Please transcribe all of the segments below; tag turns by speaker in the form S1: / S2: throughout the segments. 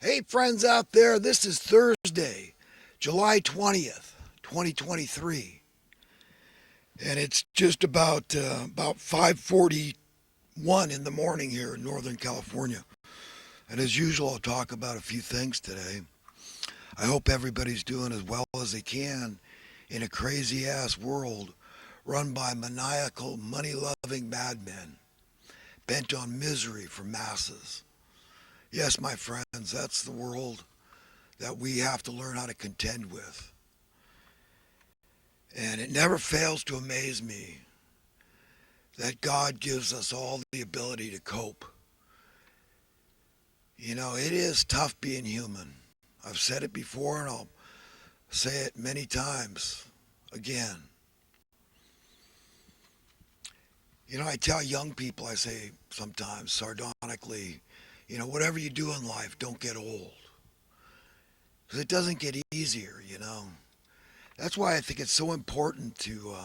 S1: Hey, friends out there, this is Thursday, July 20th, 2023, and it's just about 5:41 in the morning here in Northern California. And as usual, I'll talk about a few things today. I hope everybody's doing as well as they can in a crazy ass world run by maniacal, money loving madmen bent on misery for masses. Yes, my friends, that's the world that we have to learn how to contend with. And it never fails to amaze me that God gives us all the ability to cope. You know, it is tough being human. I've said it before and I'll say it many times again. You know, I tell young people, I say sometimes sardonically, whatever you do in life, don't get old. Because it doesn't get easier. That's why I think it's so important to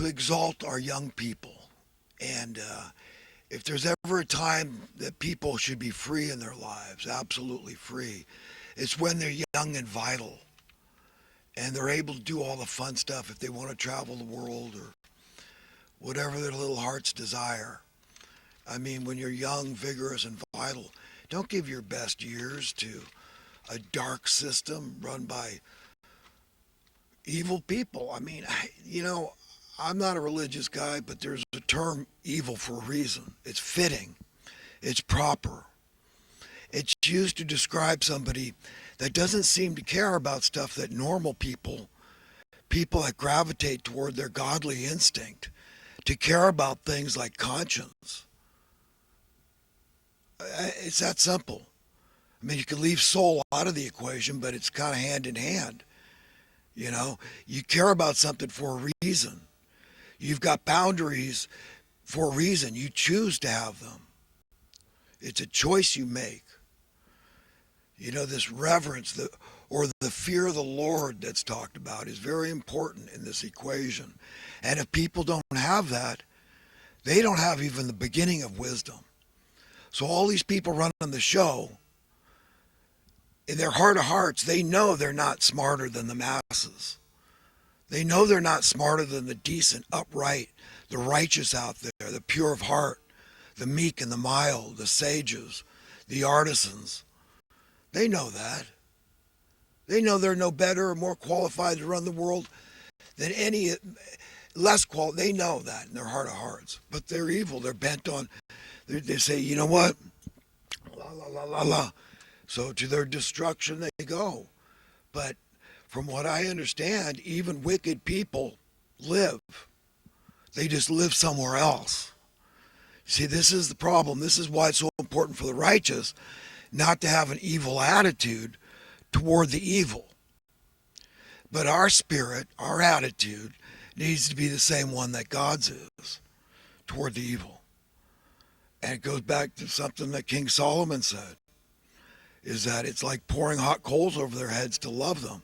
S1: exalt our young people. And if there's ever a time that people should be free in their lives, absolutely free, it's when they're young and vital and they're able to do all the fun stuff if they want to travel the world or whatever their little hearts desire. I mean, when you're young, vigorous, and vital, don't give your best years to a dark system run by evil people. I mean, I'm not a religious guy, but there's a term evil for a reason. It's fitting, it's proper. It's used to describe somebody that doesn't seem to care about stuff that normal people that gravitate toward their godly instinct, to care about things like conscience. It's that simple. I mean, you can leave soul out of the equation, but it's kind of hand in hand. You care about something for a reason. You've got boundaries for a reason. You choose to have them. It's a choice you make. This reverence or the fear of the Lord that's talked about is very important in this equation. And if people don't have that, they don't have even the beginning of wisdom. So all these people running the show, in their heart of hearts, they know they're not smarter than the masses. They know they're not smarter than the decent, upright, the righteous out there, the pure of heart, the meek and the mild, the sages, the artisans. They know that. They know they're no better or more qualified to run the world than any less qualified. They know that in their heart of hearts. But they're evil. They're bent on, they say, you know what? La, la, la, la, la. So to their destruction they go. But from what I understand, even wicked people live. They just live somewhere else. See, this is the problem. This is why it's so important for the righteous not to have an evil attitude toward the evil. But our spirit, our attitude, needs to be the same one that God's is toward the evil. And it goes back to something that King Solomon said, is that it's like pouring hot coals over their heads to love them.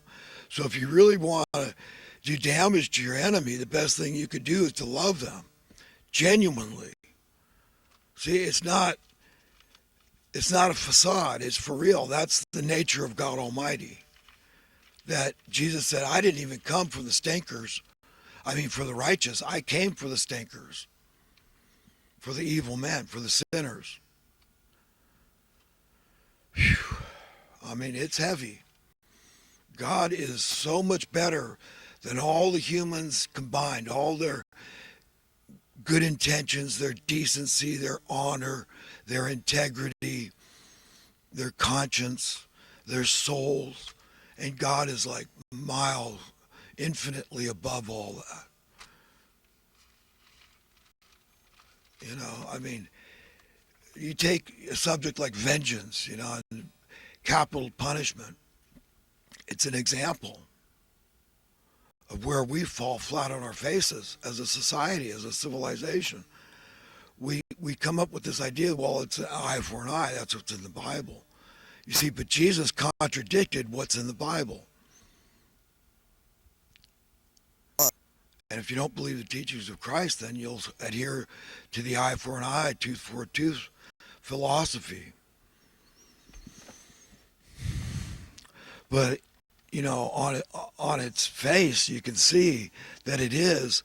S1: So if you really want to do damage to your enemy, the best thing you could do is to love them genuinely. See, it's not a facade, it's for real. That's the nature of God Almighty. That Jesus said, I didn't even come for the stinkers. I mean, for the righteous. I came for the stinkers, for the evil men, for the sinners. Whew. I mean, it's heavy. God is so much better than all the humans combined, all their good intentions, their decency, their honor, their integrity, their conscience, their souls. And God is like miles, infinitely above all that. I mean, you take a subject like vengeance, and capital punishment. It's an example of where we fall flat on our faces as a society, as a civilization. We come up with this idea, well, it's an eye for an eye. That's what's in the Bible. You see, but Jesus contradicted what's in the Bible. And if you don't believe the teachings of Christ, then you'll adhere to the eye for an eye, tooth for a tooth philosophy. But on its face, you can see that it is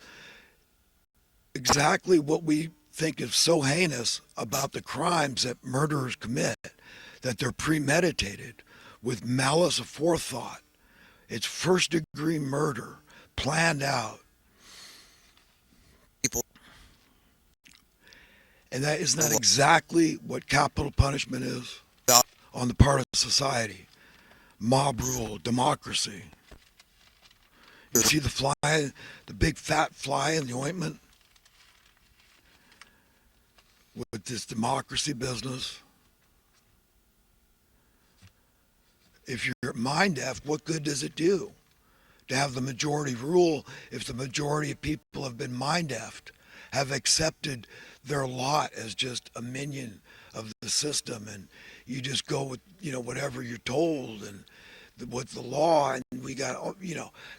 S1: exactly what we think is so heinous about the crimes that murderers commit, that they're premeditated with malice aforethought. It's first degree murder, planned out.
S2: People.
S1: And that isn't that exactly what capital punishment is on the part of society? Mob rule, democracy. You see the fly, the big fat fly in the ointment with this democracy business. If you're mind deaf, what good does it do to have the majority rule if the majority of people have been mind deaf, have accepted their lot as just a minion of the system, and you just go with whatever you're told and with the law, and we got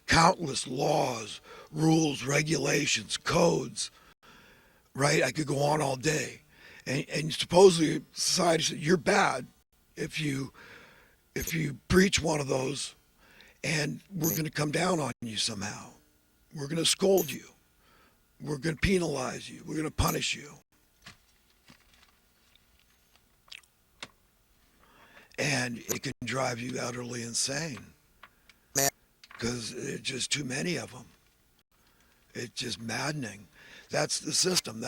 S1: countless laws, rules, regulations, codes, right? I could go on all day, and supposedly society said you're bad if you breach one of those, and we're going to come down on you somehow. We're going to scold you. We're going to penalize you. We're going to punish you. And it can drive you utterly insane because it's just too many of them. It's just maddening. That's the system.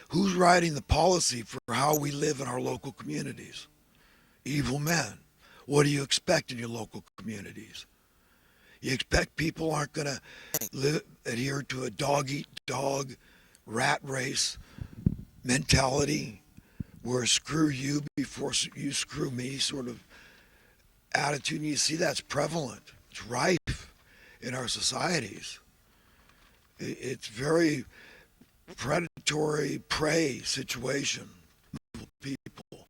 S1: Who's writing the policy for how we live in our local communities? Evil men. What do you expect in your local communities? You expect people aren't going to adhere to a dog-eat-dog rat race mentality where screw you before you screw me sort of attitude. And you see that's prevalent. It's rife in our societies. It's very predatory prey situation of people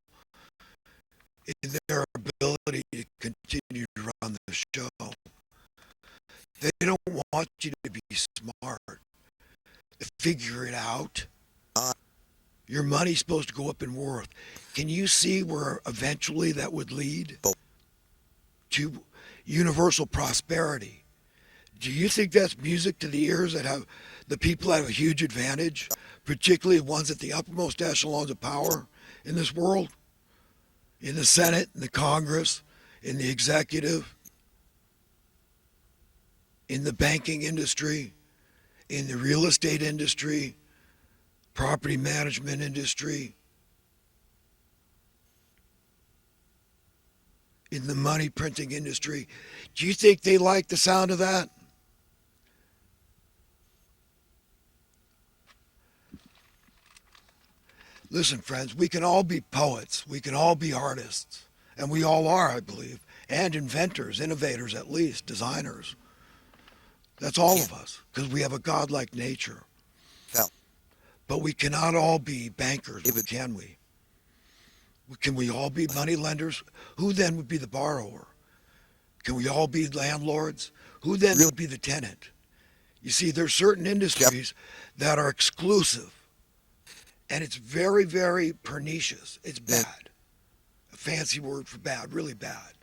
S1: in their ability to continue to run the show. They don't want you to be smart, to figure it out. Your money's supposed to go up in worth. Can you see where eventually that would lead to universal prosperity? Do you think that's music to the ears that have the people that have a huge advantage, particularly ones at the uppermost echelons of power in this world? In the Senate, in the Congress, in the executive, in the banking industry, in the real estate industry, property management industry, in the money printing industry. Do you think they like the sound of that? Listen, friends, we can all be poets. We can all be artists. And we all are, I believe. And inventors, innovators at least, designers. That's all of us, because we have a godlike nature. But we cannot all be bankers, can we? Can we all be money lenders? Who then would be the borrower? Can we all be landlords? Who then would be the tenant? You see, there's certain industries that are exclusive, and it's very, very pernicious. It's bad. A fancy word for bad, really bad.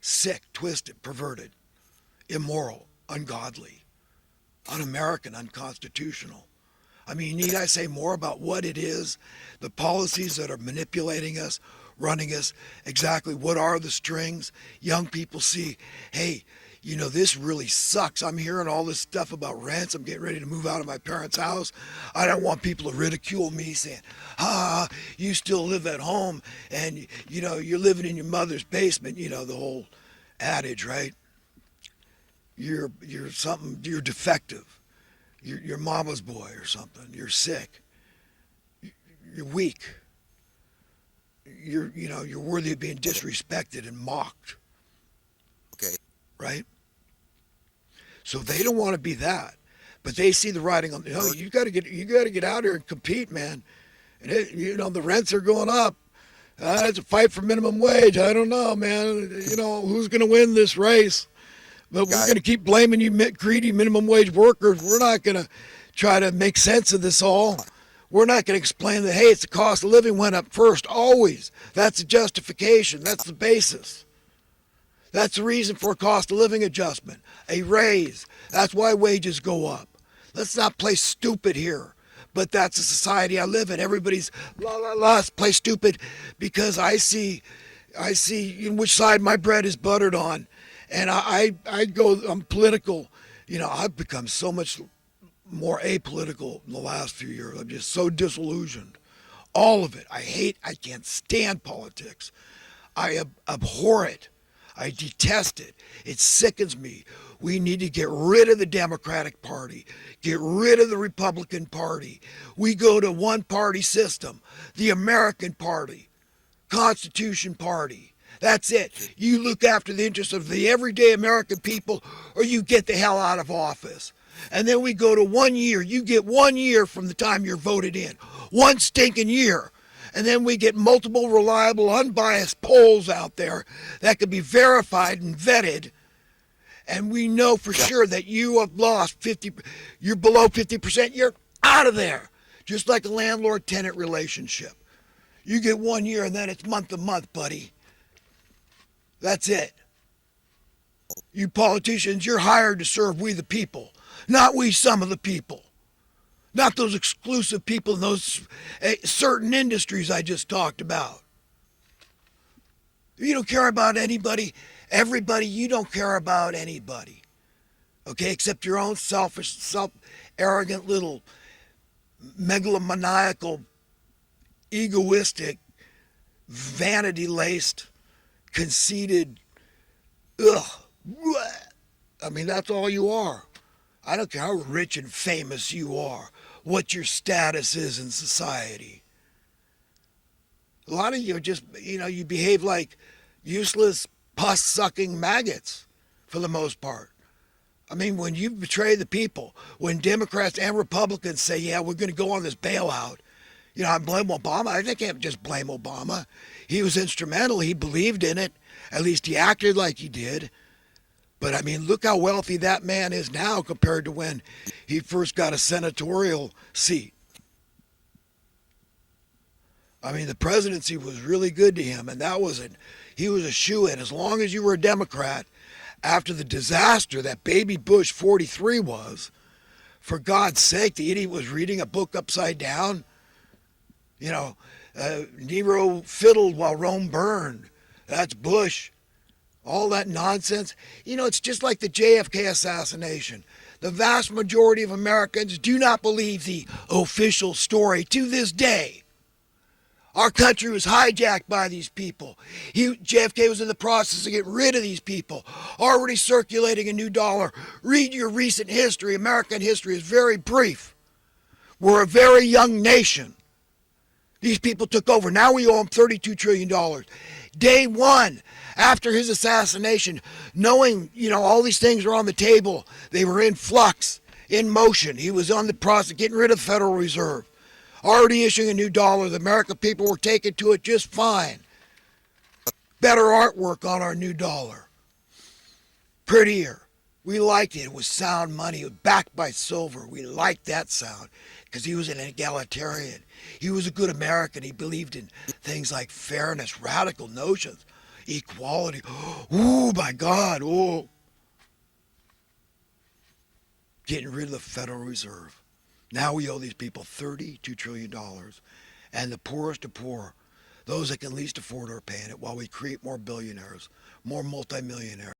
S1: Sick, twisted, perverted, immoral, ungodly, un-American, unconstitutional. I mean, need I say more about what it is, the policies that are manipulating us, running us, exactly what are the strings? Young people see, hey, this really sucks. I'm hearing all this stuff about rents. I'm getting ready to move out of my parents' house. I don't want people to ridicule me saying, you still live at home and, you're living in your mother's basement, the whole adage, right? You're defective. You're mama's boy or something. You're sick. You're weak. You're worthy of being disrespected and mocked.
S2: Okay.
S1: Right? So they don't want to be that, but they see the writing on. You got to get out here and compete, man. And the rents are going up. It's a fight for minimum wage. I don't know, man. Who's going to win this race? But we're going to keep blaming you greedy minimum wage workers. We're not going to try to make sense of this all. We're not going to explain that, hey, it's the cost of living went up first, always. That's the justification. That's the basis. That's the reason for a cost of living adjustment, a raise. That's why wages go up. Let's not play stupid here. But that's the society I live in. Everybody's let's play stupid because I see which side my bread is buttered on. And I'm political. I've become so much more apolitical in the last few years. I'm just so disillusioned. All of it. I can't stand politics. I abhor it. I detest it. It sickens me. We need to get rid of the Democratic Party, get rid of the Republican Party. We go to one-party system, the American Party, Constitution Party. That's it. You look after the interests of the everyday American people, or you get the hell out of office. And then we go to 1 year. You get 1 year from the time you're voted in. One stinking year. And then we get multiple reliable, unbiased polls out there that can be verified and vetted. And we know for sure that you have lost 50, you're below 50%, you're out of there. Just like a landlord-tenant relationship. You get 1 year and then it's month to month, buddy. That's it. You politicians, you're hired to serve we the people, not we some of the people. Not those exclusive people in those certain industries I just talked about. You don't care about anybody. Everybody, you don't care about anybody. Okay, except your own selfish, arrogant little megalomaniacal, egoistic, vanity-laced, conceited, I mean, that's all you are. I don't care how rich and famous you are, what your status is in society. A lot of you are just, you behave like useless, pus-sucking maggots for the most part. I mean, when you betray the people, when Democrats and Republicans say, yeah, we're going to go on this bailout, I blame Obama. I can't just blame Obama. He was instrumental. He believed in it. At least he acted like he did. But, I mean, look how wealthy that man is now compared to when he first got a senatorial seat. I mean, the presidency was really good to him, and he was a shoo-in. As long as you were a Democrat, after the disaster that baby Bush 43 was, for God's sake, the idiot was reading a book upside down. Nero fiddled while Rome burned. That's Bush. All that nonsense. It's just like the JFK assassination. The vast majority of Americans do not believe the official story to this day. Our country was hijacked by these people. JFK was in the process of getting rid of these people, already circulating a new dollar. Read your recent history. American history is very brief. We're a very young nation. These people took over. Now we owe them $32 trillion. Day one, after his assassination, knowing, all these things were on the table, they were in flux, in motion. He was on the process of getting rid of the Federal Reserve, already issuing a new dollar. The American people were taking to it just fine. Better artwork on our new dollar. Prettier. We liked it. It was sound money. It was backed by silver. We liked that sound because he was an egalitarian. He was a good American. He believed in things like fairness, radical notions, equality. Oh, my God. Oh. Getting rid of the Federal Reserve. Now we owe these people $32 trillion. And the poorest of poor, those that can least afford, are paying it while we create more billionaires, more multimillionaires.